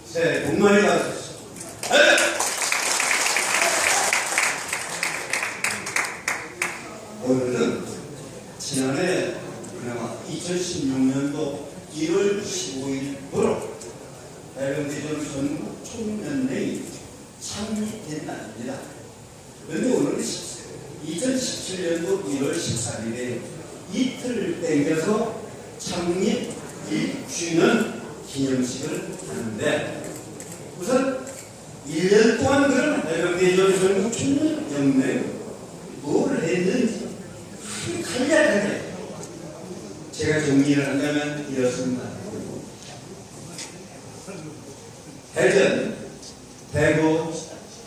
새해 복 많이 받으십시오. 오늘은 지난해 2016년도 1월 15일부로 해병대전 전국 총연맹이 창립된 날입니다. 그런데 오늘은 2017년도 1월 14일에 이틀을 땡겨서 창립 1주년 기념식을 하는데, 우선 1년 동안 그런 해병대전 전국 총연맹 뭘 했는지 간략하게 제가 정리를 한다면 이렇습니다. 대전, 대구,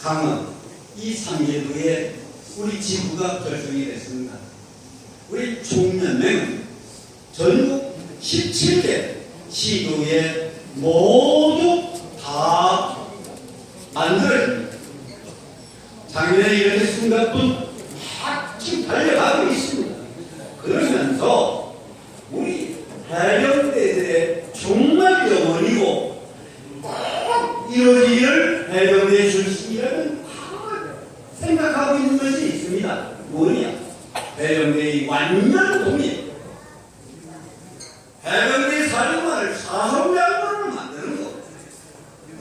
강원 이 3개도에 우리 지부가 결정이 됐습니다. 우리 총연맹은 전국 17개 시도에 모두 다 만들어집니다. 작년에 이렇게 순간뿐 지금 달려가고 있습니다. 그러면서 우리 해병대들의 정말 영원이고 꼭 이루어질 해병대 출신이라는 생각하고 있는 것이 있습니다. 뭐냐? 해병대의 완전 독립. 해병대 사령관을 사성장관으로 만드는 것.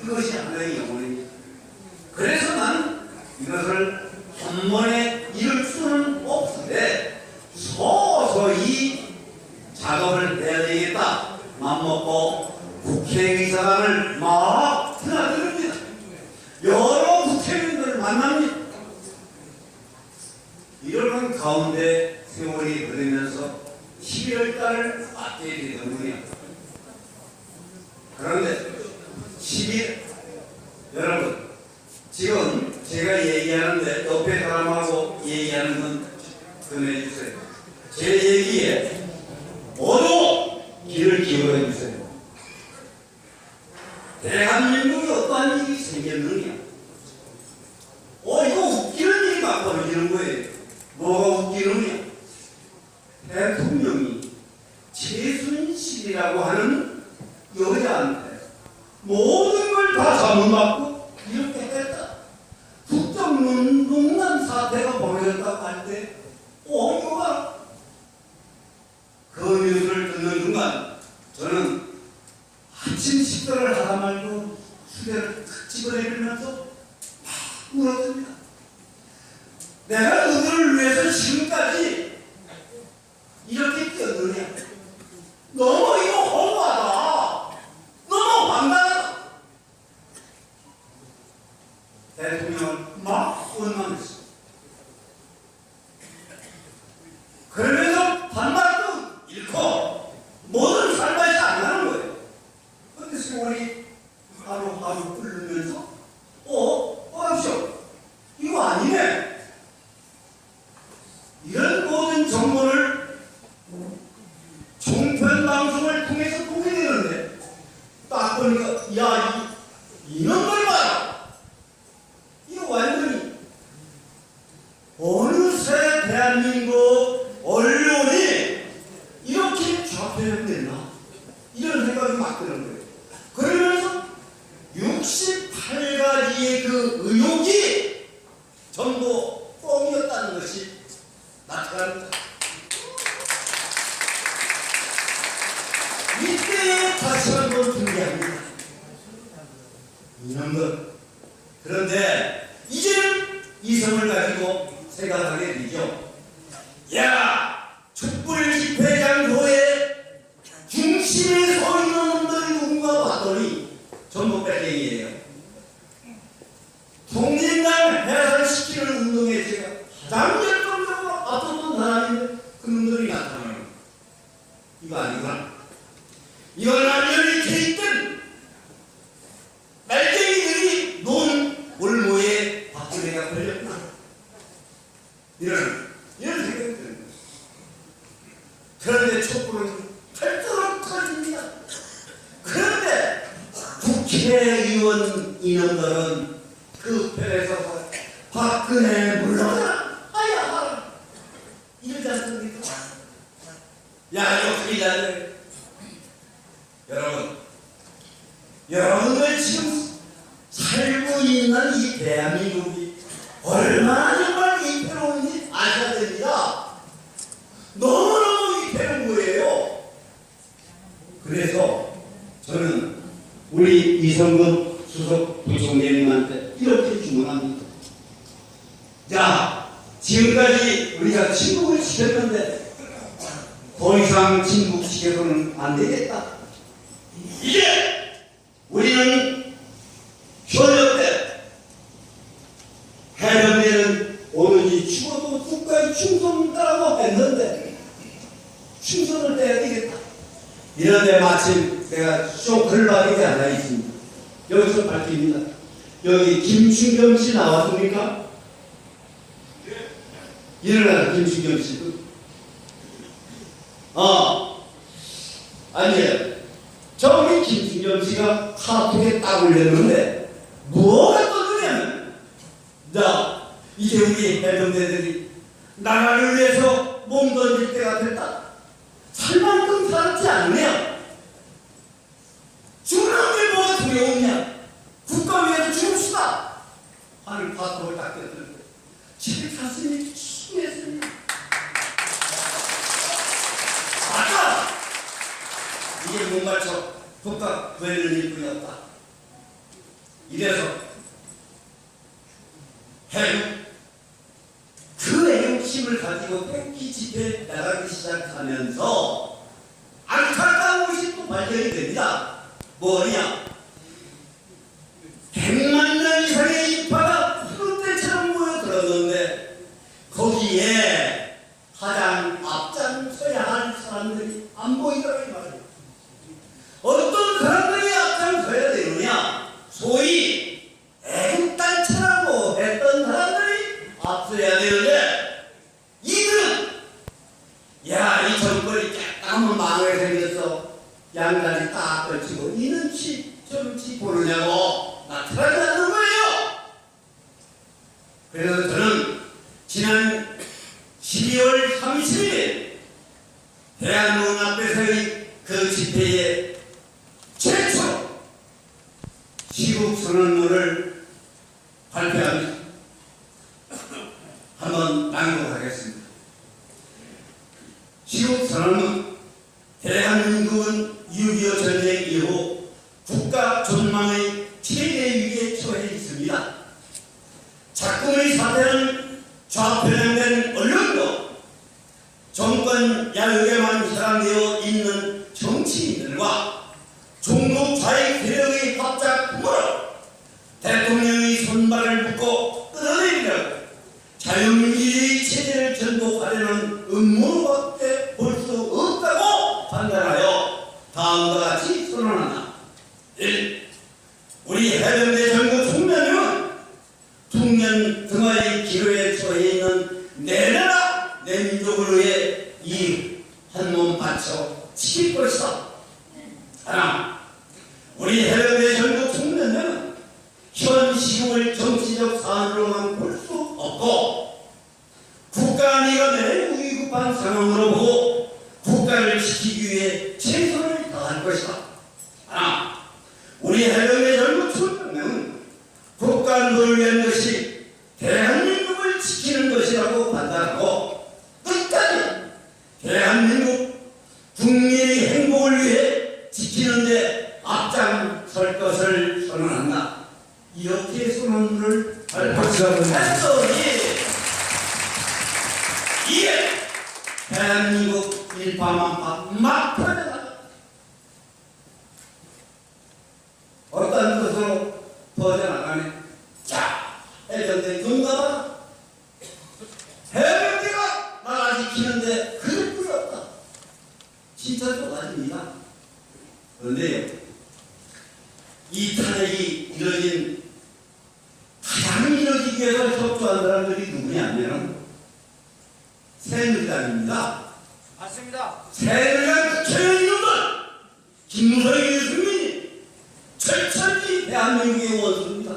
이것이 하나의 영혼입니다. 그래서 나는 이것을 한 번에 이룰 수는 없는데 서서히 작업을 해야 되겠다 맘먹고 국회의사당을 막 드나듭니다. 여러 국회의원들을 만납니다. 이러는 가운데 세월이 흐르면서 11월 달을 맞게 되더군요. 그런데 11월 여러분 지금 제가 얘기하는데 옆에 사람하고 얘기하는 건 금해주세요. 제 얘기에 모두 귀를 기울여주세요. 대한민국에 어떠한 일이 생겼느냐? 이거 웃기는 일이 막 벌어지는 거예요. 뭐가 웃기느냐? 대통령이 최순실이라고 하는 여자한테 모든 걸 다 자문받고 이렇게 했다. 국정농단 사태가 벌어졌다고 할 때, 이거가 그 뉴스를 듣는 순간 저는 아침 식사를 하다 말고 휴대를 탁 집어내면서 막 울었습니다. 내가 너희를 위해서 지금까지 이렇게 뛰었느냐? 너무 이거 허무하다. 너무 황당하다. 대통령은 막 원망했어. 그러면서 반발도 잃고 모든 살맛이 안 나는 거예요. 그런데 세월이 하루하루 끓으면서 보십시오. 이거 아니네. 이런 모든 정보를 종편 방송을 통해서 보게 되는데 딱 보니까 이놈들 봐라. 이거 완전히 어느새 대한민국 언론이 이렇게 좌표됐나? 이런 생각이 막 드는 거예요. 그러면서 68가지의 그 의혹이 전부 뻥이었다는 것이 나타납니다. 이때 다시 한번 등장합니다. 이놈들. 그런데 이제는 이성을 가지고 생각하게 되죠. 촛불 집회 장소에 중심에 서 있는 놈들이 누군가 봤더니 전부 빼갱이에요. 통진당 해산시키는 운동에 제가 가장 열정적으로 앞섰던 사람인데 그 놈들이 나타나요. 이거 아니구나. 이걸 완전히 이렇게 있던 말쟁이들이 논 올모에 박근혜가 걸렸구나. 이런 생각이 드는 거예요. 그런데 촛불은 털도록 터집니다. 그런데 국회의원 이놈들은 그 편에서 박근혜 물러가라. 이러지 않습니까? 이거 큰일 나네. 여러분 여러분들 지금 살고 있는 이 대한민국이 얼마나 정말 위태로운지 아셔야 됩니다. 너무너무 위태로운 거예요. 그래서 저는 우리 이성근 수석 부총리님한테 이렇게 주문합니다. 자, 지금까지 우리가 침묵을 시켰는데 더 이상 침묵시켜서는 안 되겠다. 이제 우리는 현역 때 해병대는 오로지 죽어도 국가의 충성다라고 했는데 충성을 떼야 되겠다. 이런데 마침 내가 쇼크를 받은 게 하나 있습니다. 여기서 밝힙니다. 여기 김충겸 씨 나왔습니까? 일어나라, 김충겸 씨. 아니에요. 저기 김충겸 씨가 카톡에 딱 올렸는데 뭐가 떠드냐면, 자, 이제 우리 해병대들이 나라를 위해서 몸 던질 때가 됐다. 살 만큼 살았지 않느냐? 죽는 게 뭐가 두려웠냐? 국가 위해서 죽읍시다 하는 카톡을 딱 떼들고 제 가슴이 숭했습니다. 맞아! 이게 못 맞춰 국가 구해를 일뿐이었다. 이래서 그 애국심을 가지고 땡기 집회에 나가기 시작하면서 안타까운 것이 또 발견이 됩니다. 뭐냐? 100만 명 이상의 인파가 흑돼처럼 모여들었는데 거기에 가장 앞장서야 할 사람들이 안 보이더라 이 말이에요. 어떤 사람들이 앞장서야 되느냐? 소위 애국단체라고 했던 사람들이 앞서야 되는데 이들은 야, 이 정권이 쫙 망하게 생겼어. 양다리 딱 걸치고 이는 저런지 보느냐고 나타나지 않는 거예요. 그래서 저는 지난 12월 30일 대한민국 앞에서의 그 집회에 최초 시국선언문을 발표합니다. 한번 낭독하겠습니다. 시국선언문. 대한민국은 6.25 전쟁 이후 국가 존망의 최대 위기에 처해 있습니다. 작금의 사태는 좌편향된 언론도 정권 야욕에만 사랑되어 있는 정치인들과 종북 좌익 세력의 합작품으로 대통령의 손발을 묶고 끌어내리려고 자유민주주의 체제를 전복하려는 음모밖에 볼 수 없다고 판단하여 다음과 같이 선언한다. 1. 우리 해병대 전국 총련은 풍년 등화의 기로에 처해 있는 내 나라 내 민족을 위해 이 한 몸 바쳐 지킬 것이다. 하나, 우리 해병대 전국 총련은 현 시국을 정치적 사안으로만 볼 수 없고 국가 안위가 매우 위급한 상황으로 보고 국가를 지키기 위해 최선을 다할 것이다. 하나, 우리 해병대 전국 총련은 국가안보를 위한 것이 대한민국을 지키는 것이라고 판단하고 끝까지 대한민국 국민의 행복을 위해 지키는 데 앞장설 것을 선언한다. 이렇게 선언을 발표했더니 이게 대한민국 일파만파 막 퍼져나가. 어떤 것으로 퍼져나가네. 자, 해병대 용감하다. 해병대가 나라 지키는데 그럴 필요 없다. 진짜 똑같습니다. 그런데요, 이 탄핵이 이뤄진 가장 이뤄지기 위해서 협조한 사람들이 누구냐면 새누리당입니다. 맞습니다. 새누리당 국회의원들 김무성이 유승민이 철저히 대한민국의 원수입니다.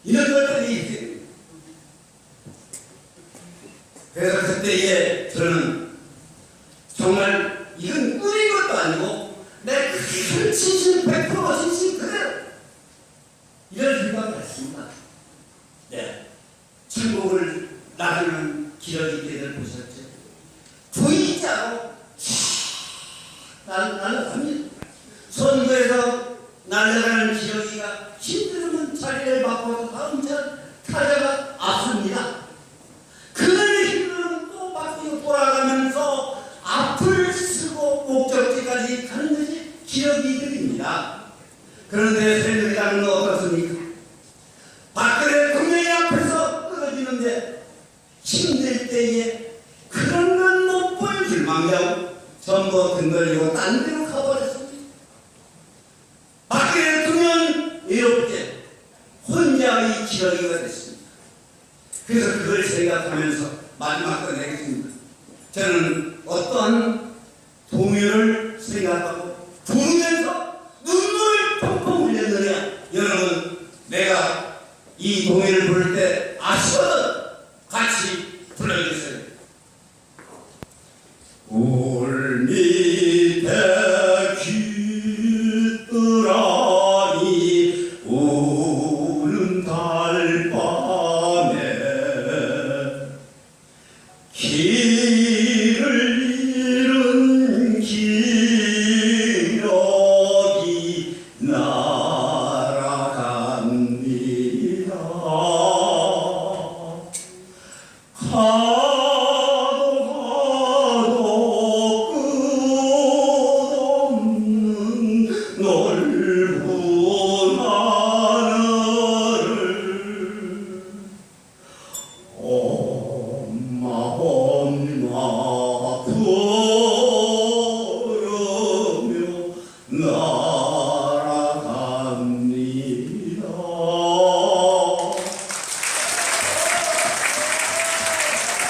이런 것들이 있어요. 그래서 그때에 저는 정말 이건 꾸린 것도 아니고 내 크게 그 진실 100% 진실 그대로 이런 생각을 했습니다. 네, 천국을 나가는 기러기들을 보셨죠? V자로 날아갑니다. 선두에서 날아가는 기러기가 힘들면 자리를 바꿔서 다음 타자가 앞섭니다. 그날의 힘들면 또 바꾸고 돌아가면서 앞을 쓰고 목적지까지 가는 것이 기러기들입니다. 그런데 새누리당은 어떻습니까? 박근혜 국민의 앞에서 끊어지는데 힘들 때에 그런 건 못 보여줄 망정 전부 등 돌리고 딴 데로 가버렸습니다. 박근혜 대통령은 이렇게 혼자의 기러기가 됐습니다. 그래서 그걸 생각하면서 마지막 거 내겠습니다. 저는 어떠한 동요를 생각하고 부르면서 눈물을 펑펑 흘렸느냐. 여러분, 내가 이 동요를 부를 때 아쉬워도